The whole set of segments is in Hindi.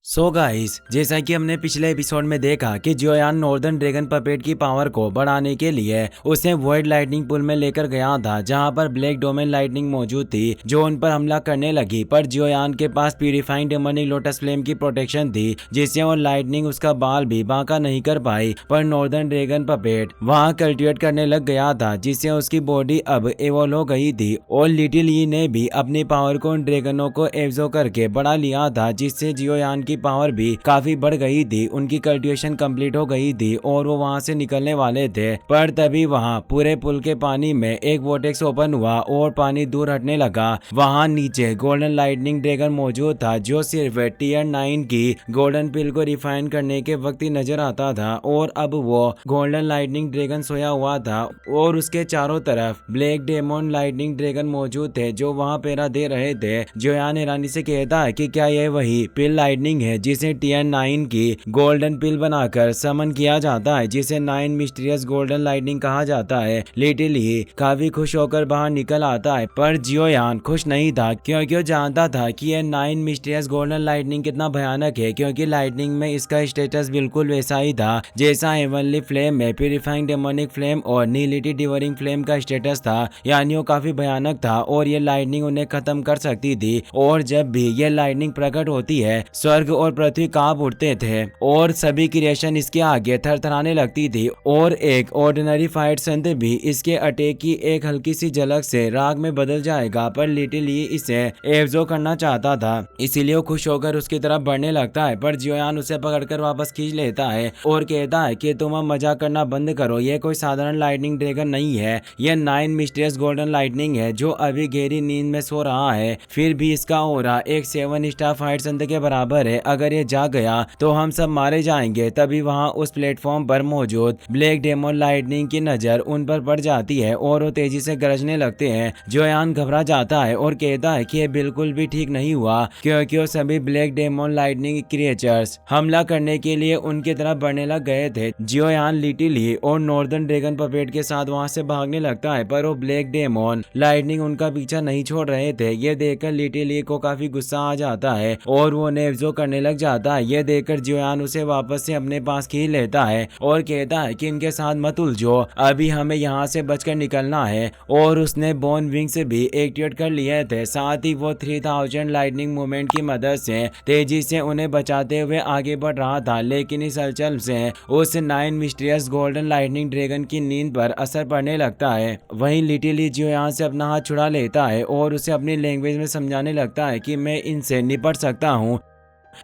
सो गाइस, जैसा कि हमने पिछले एपिसोड में देखा कि जोयान नॉर्दर्न ड्रैगन पपेट की पावर को बढ़ाने के लिए उसे वॉइड लाइटनिंग पुल में लेकर गया था, जहां पर ब्लैक डोमेन लाइटनिंग मौजूद थी जो उन पर हमला करने लगी। पर जोयान के पास प्यूरिफाइंग डेमोनिक लोटस फ्लेम की प्रोटेक्शन थी, जिससे वो लाइटनिंग उसका बाल भी बांका नहीं कर पाई। पर नॉर्दर्न ड्रैगन पपेट वहां कल्टिवेट करने लग गया था, जिससे उसकी बॉडी अब एवोल्व हो गई थी और लिटिल ई ने भी अपनी पावर को उन ड्रैगनों को एब्जॉर्ब करके बढ़ा लिया था, जिससे जोयान की पावर भी काफी बढ़ गई थी। उनकी कल्टीवेशन कंप्लीट हो गई थी और वो वहां से निकलने वाले थे। पर तभी वहां पूरे पुल के पानी में एक वोटेक्स ओपन हुआ और पानी दूर हटने लगा। वहां नीचे गोल्डन लाइटनिंग ड्रैगन मौजूद था, जो सिर्फ टीयर 9 की गोल्डन पिल को रिफाइन करने के वक्त ही नजर आता था। और अब वो गोल्डन लाइटनिंग ड्रैगन सोया हुआ था और उसके चारों तरफ ब्लैक डेमोन लाइटनिंग ड्रैगन मौजूद थे, जो वहां पहरा दे रहे थे। जोयान हैरानी से कहता है कि क्या यह वही पिल लाइटनिंग है जिसे टीयर 9 की गोल्डन पिल बनाकर समन किया जाता है, जिसे 9 मिस्टीरियस गोल्डन लाइटनिंग कहा जाता है। लिटिल ही काफी खुश होकर बाहर निकल आता है, पर जियोयान खुश नहीं था, क्योंकि वो जानता था कि यह 9 मिस्टीरियस गोल्डन लाइटनिंग कितना भयानक है। क्योंकि लाइटनिंग में इसका स्टेटस बिल्कुल वैसा ही था जैसा हेवनली फ्लेम में प्यूरिफाइंग डेमोनिक फ्लेम और नीलिटी डिवरिंग फ्लेम का स्टेटस था, यानी वो काफी भयानक था और ये लाइटनिंग उन्हें खत्म कर सकती थी। और जब भी ये लाइटनिंग प्रकट होती है, स्वर्ग और पृथ्वी कांप उठते थे और सभी क्रिएशन इसके आगे थरथराने लगती थी। और एक ऑर्डिनरी फाइट संत भी इसके अटैक की एक हल्की सी झलक से राग में बदल जाएगा। पर लिटिल ई इसे एब्जॉर्ब करना चाहता था, इसीलिए वो खुश होकर उसकी तरफ बढ़ने लगता है। पर जियोयान उसे पकड़कर वापस खींच लेता है और कहता है कि तुम अब मजाक करना बंद करो, ये कोई साधारण लाइटनिंग ड्रैगन नहीं है, यह 9 मिस्टीरियस गोल्डन लाइटनिंग है जो अभी गहरी नींद में सो रहा है। फिर भी इसका ऑरा एक 7 स्टार फाइट संत के बराबर है। अगर ये जाग गया तो हम सब मारे जाएंगे। तभी वहां उस प्लेटफॉर्म पर मौजूद ब्लैक डेमोन लाइटनिंग की नजर उन पर पड़ जाती है और वो तेजी से गरजने लगते हैं। जोयान घबरा जाता है और कहता है कि यह बिल्कुल भी ठीक नहीं हुआ, क्योंकि वो सभी ब्लैक डेमोन लाइटनिंग क्रिएचर्स हमला करने के लिए उनकी तरफ बढ़ने लग गए थे। जियोयान लिटिल ही और नॉर्दर्न ड्रैगन पपेट के साथ वहां से भागने लगता है, पर वो ब्लैक डेमोन लाइटनिंग उनका पीछा नहीं छोड़ रहे थे। ये देखकर लिटिल ही को काफी गुस्सा आ जाता है और वो उन्हें एब्जॉर्ब करने लग जाता है। ये देखकर जियोयान उसे वापस से अपने पास खींच लेता है और कहता है कि इनके साथ मत उलझो, अभी हमें यहाँ से बचकर निकलना है। और उसने बोन विंग्स भी एक्टिवेट कर लिए थे, साथ ही वो 3000 लाइटनिंग मूवमेंट की मदद से तेजी से उन्हें बचाते हुए आगे बढ़ रहा था। लेकिन इस हलचल से उस 9 मिस्टीरियस गोल्डन लाइटनिंग ड्रैगन की नींद पर असर पड़ने लगता है। वहीं लिटिल ही जियोयान से अपना हाथ छुड़ा लेता है और उसे अपनी लैंग्वेज में समझाने लगता है कि मैं इनसे निपट सकता हूँ।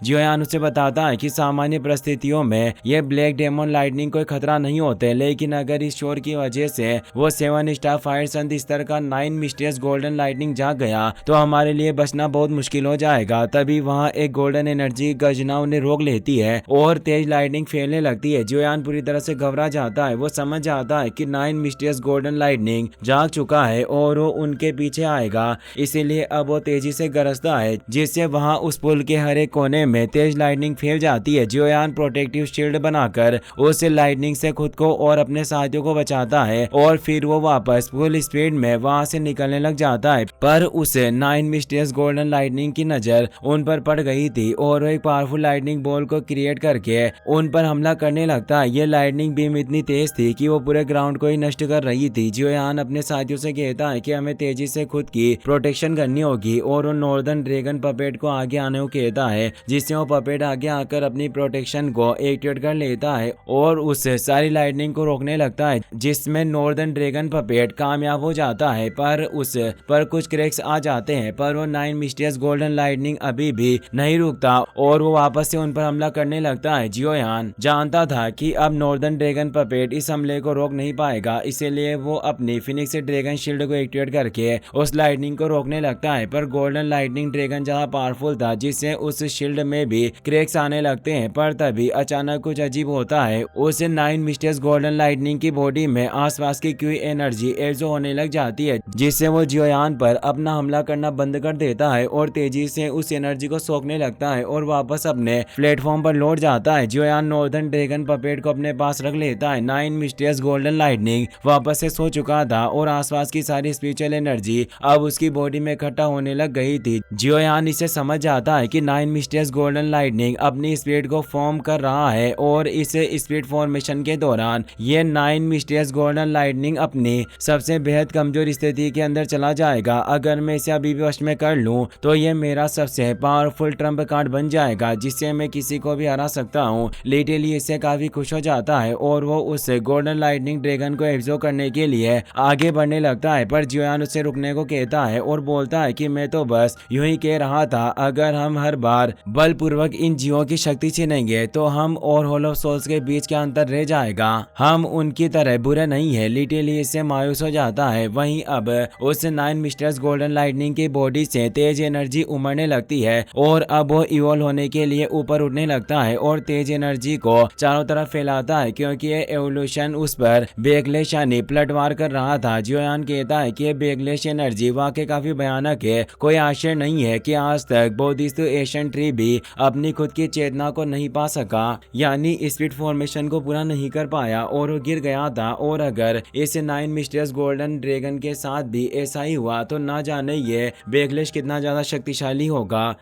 जियोयान उसे बताता है कि सामान्य परिस्थितियों में ये ब्लैक डेमोन लाइटनिंग कोई खतरा नहीं होते, लेकिन अगर इस शोर की वजह से वो 7 स्टार फायर संत स्तर का 9 मिस्टीरियस गोल्डन लाइटनिंग जाग गया तो हमारे लिए बचना बहुत मुश्किल हो जाएगा। तभी वहाँ एक गोल्डन एनर्जी गर्जना उन्हें रोक लेती है और तेज लाइटनिंग फैलने लगती है। जियोयान पूरी तरह से घबरा जाता है, वो समझ जाता है कि 9 मिस्टीरियस गोल्डन लाइटनिंग जाग चुका है और वो उनके पीछे आएगा, इसीलिए अब वो तेजी से गरजता है, जिससे वहाँ उस पुल के हर एक कोने में तेज लाइटनिंग फैल जाती है। जियोयान प्रोटेक्टिव शील्ड बनाकर उस लाइटनिंग से खुद को और अपने साथियों को बचाता है और फिर वो वापस फुल स्पीड में वहां से निकलने लग जाता है। पर उसे 9 मिस्टीरियस गोल्डन लाइटनिंग की नजर उन पर पड़ गई थी और वो एक पावरफुल लाइटनिंग बॉल को क्रिएट करके उन पर हमला करने लगता है। ये लाइटनिंग बीम इतनी तेज थी कि वो पूरे ग्राउंड को ही नष्ट कर रही थी। जियोयान अपने साथियों से कहता है कि हमें तेजी से खुद की प्रोटेक्शन करनी होगी और वो नॉर्दर्न ड्रैगन पपेट को आगे आने को कहता है, जिससे वो पपेट आगे आकर अपनी प्रोटेक्शन को एक्टिवेट कर लेता है और उससे सारी लाइटनिंग को रोकने लगता है, जिसमें नॉर्दर्न ड्रैगन पपेट कामयाब हो जाता है। पर उस पर कुछ क्रैक्स आ जाते हैं, पर वो 9 मिस्टीरियस गोल्डन लाइटनिंग अभी भी नहीं रुकता और वो वापस से उन पर हमला करने लगता है। जियोयान जानता था कि अब नॉर्दर्न ड्रैगन पपेट इस हमले को रोक नहीं पाएगा, इसीलिए वो अपनी फिनिक्स ड्रैगन शील्ड को एक्टिवेट करके उस लाइटनिंग को रोकने लगता है। पर गोल्डन लाइटनिंग ड्रैगन ज्यादा पावरफुल था, जिससे उस शील्ड में भी क्रैक्स आने लगते हैं। पर तभी अचानक कुछ अजीब होता है, उस 9 मिस्टीरियस गोल्डन लाइटनिंग की बॉडी में आसपास की क्यू एनर्जी एब्जॉर्ब होने लग जाती है, जिससे वो जियोयान पर अपना हमला करना बंद कर देता है और तेजी से उस एनर्जी को सोखने लगता है और वापस अपने प्लेटफॉर्म पर लौट जाता है। जियोयान नॉर्दर्न ड्रैगन पपेट को अपने पास रख लेता है। 9 मिस्टीरियस गोल्डन लाइटनिंग वापस से सो चुका था और आसपास की सारी स्पिरिचुअल एनर्जी अब उसकी बॉडी में इकट्ठा होने लग गई थी। जियोयान इसे समझ जाता है कि 9 मिस्टीरियस मिस्टीरियस गोल्डन लाइटनिंग अपनी स्पीड को फॉर्म कर रहा है और इस स्पीड फॉर्मेशन के दौरान ये 9 मिस्टीरियस गोल्डन लाइटनिंग अपनी सबसे बेहद कमजोर स्थिति के अंदर चला जाएगा। अगर मैं इसे अभी भी वश में कर लूं तो ये मेरा सबसे पावरफुल ट्रम्प कार्ड बन जाएगा जिससे मैं किसी को भी हरा सकता हूँ। लिटिली इससे काफी खुश हो जाता है और वो उस गोल्डन लाइटनिंग ड्रैगन को एब्जॉर्ब करने के लिए आगे बढ़ने लगता है, पर जियोयान उससे रुकने को कहता है और बोलता है कि मैं तो बस यूं ही कह रहा था, अगर हम हर बार बलपूर्वक इन जीवों की शक्ति छीनेंगे तो हम और होलो सोल्स के बीच का अंतर रह जाएगा। हम उनकी तरह बुरे नहीं है। लिटिली इससे मायूस हो जाता है। वहीं अब उस 9 मिस्टर्स गोल्डन लाइटनिंग की बॉडी से तेज एनर्जी उमड़ने लगती है और अब वो इवॉल्व होने के लिए ऊपर उठने लगता है और तेज एनर्जी को चारों तरफ फैलाता है क्योंकि ये एवोल्यूशन उस पर बैकलैश यानी पलटवार कर रहा था। जियोयान कहता है कि बैकलैश एनर्जी वाकई काफी भयानक है। कोई आश्चर्य नहीं है कि आज तक बोधिस्थ एशियन ट्री भी अपनी खुद की चेतना को नहीं पा सका, यानी स्पीड फॉर्मेशन को पूरा नहीं कर पाया और वो गिर गया था। और अगर इस 9 मिस्टीरियस गोल्डन ड्रैगन के साथ भी ऐसा ही हुआ तो ना जाने ये बैकलैश कितना ज्यादा शक्तिशाली होगा।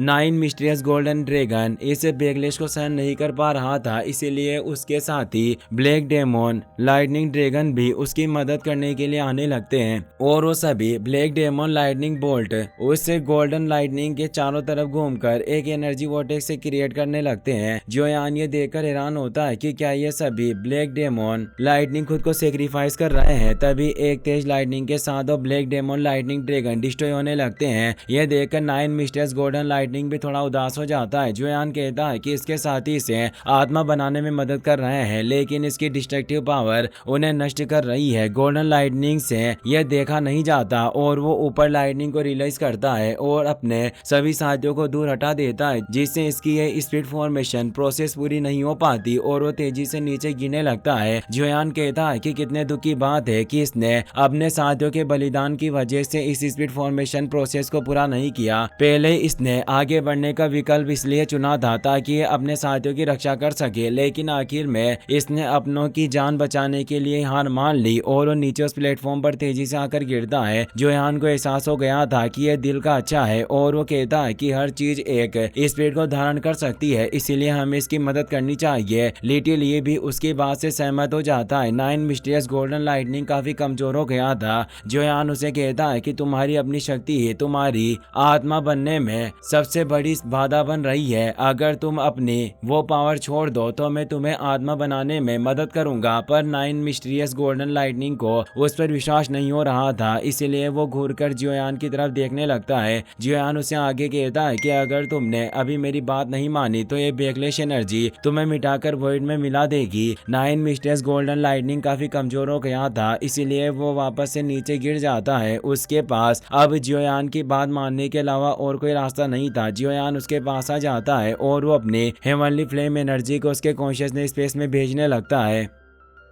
9 मिस्टीरियस गोल्डन ड्रैगन इस बैकलैश को सहन नहीं कर पा रहा था, इसीलिए उसके साथ ही ब्लैक डेमोन लाइटनिंग ड्रैगन भी उसकी मदद करने के लिए आने लगते हैं और वो सभी ब्लैक डेमोन लाइटनिंग बोल्ट उस गोल्डन लाइटनिंग के चारों तरफ घूमकर एक एनर्जी वोर्टेक्स से क्रिएट करने लगते हैं। जियोयान ये देखकर हैरान होता है कि क्या ये सभी ब्लैक डेमोन लाइटनिंग खुद को सेक्रीफाइस कर रहे हैं। तभी एक तेज लाइटनिंग के साथ वो black demon lightning dragon destroy होने लगते हैं। यह देखकर 9 मिस्टीरियस गोल्डन लाइटनिंग भी थोड़ा उदास हो जाता है। जियोयान कहता है कि इसके साथी इसे आत्मा बनाने में मदद कर रहे हैं, लेकिन इसकी डिस्ट्रक्टिव पावर उन्हें नष्ट कर रही है। गोल्डन लाइटनिंग से यह देखा नहीं जाता और वो ऊपर लाइटनिंग को रियलाइज करता है और अपने सभी साथियों को दूर हटा देता है, जिससे इसकी ये स्पीड फॉर्मेशन प्रोसेस पूरी नहीं हो पाती और वो तेजी से नीचे गिरने लगता है। जियोयान कहता है कि कितने दुख की बात है कि इसने अपने साथियों के बलिदान की वजह से इस स्पीड फॉर्मेशन प्रोसेस को पूरा नहीं किया। पहले इसने आगे बढ़ने का विकल्प इसलिए चुना था ताकि ये अपने साथियों की रक्षा कर सके, लेकिन आखिर में इसने अपनों की जान बचाने के लिए हार मान ली और वो नीचे उस प्लेटफॉर्म पर तेजी से आकर गिरता है। जियोयान को एहसास हो गया था कि यह दिल का अच्छा है और वो कहता है कि हर चीज एक स्पीड को धारण कर सकती है, इसीलिए हमें इसकी मदद करनी चाहिए। लिटिली भी उसकी बात से सहमत हो जाता है। 9 मिस्टीरियस गोल्डन लाइटनिंग काफी कमजोर हो गया था। जियोयान उसे कहता है कि तुम्हारी अपनी शक्ति ही तुम्हारी आत्मा बनने में सबसे बड़ी बाधा बन रही है। अगर तुम अपनी वो पावर छोड़ दो तो मैं तुम्हें आत्मा बनाने में मदद करूंगा। पर 9 मिस्टीरियस गोल्डन लाइटनिंग को उस पर विश्वास नहीं हो रहा था, इसीलिए वो घूरकर जियोयान की तरफ देखने लगता है। जियोयान उसे आगे कहता है कि अगर तुमने अभी मेरी बात नहीं मानी तो ये बैकलैश एनर्जी तुम्हें मिटाकर वॉइड में मिला देगी। 9 मिस्टीरियस गोल्डन लाइटनिंग काफी कमजोर हो गया था, इसीलिए वो वापस से नीचे गिर जाता है। उसके पास अब जियोयान की बात मानने के अलावा और कोई रास्ता नहीं था। जियोयान उसके पास आ जाता है और वो अपनी हेवनली फ्लेम एनर्जी को उसके कॉन्शियसनेस स्पेस में भेजने लगता है,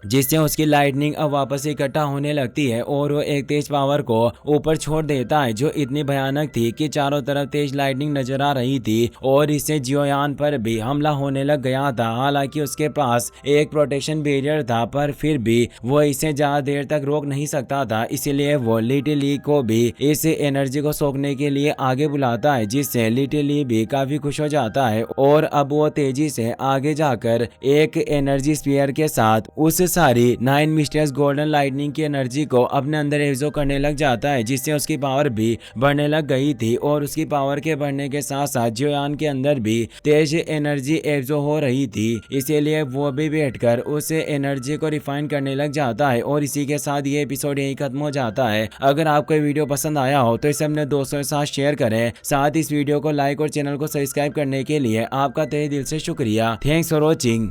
जिससे उसकी लाइटनिंग अब वापस इकट्ठा होने लगती है और वो एक तेज पावर को ऊपर छोड़ देता है जो इतनी भयानक थी कि चारों तरफ तेज लाइटनिंग नजर आ रही थी और इससे जियोयान पर भी हमला होने लग गया था। हालांकि उसके पास एक प्रोटेक्शन बैरियर था, पर फिर भी वो इसे ज्यादा देर तक रोक नहीं सकता था, इसीलिए वो लिटिली को भी इस एनर्जी को सोखने के लिए आगे बुलाता है, जिससे लिटिली भी काफी खुश हो जाता है और अब वो तेजी से आगे जाकर एक एनर्जी स्फीयर के साथ उस सारी 9 मिस्टीरियस गोल्डन लाइटनिंग की एनर्जी को अपने अंदर एब्जॉर्ब करने लग जाता है, जिससे उसकी पावर भी बढ़ने लग गई थी। और उसकी पावर के बढ़ने के साथ साथ जियोयान के अंदर भी तेज एनर्जी एब्जॉर्ब हो रही थी, इसीलिए वो भी बैठकर उस एनर्जी को रिफाइन करने लग जाता है। और इसी के साथ ये एपिसोड यही खत्म हो जाता है। अगर आपको वीडियो पसंद आया हो तो इसे अपने दोस्तों के साथ शेयर करें, साथ इस वीडियो को लाइक और चैनल को सब्सक्राइब करने के लिए आपका तहे दिल से शुक्रिया। Thanks for watching.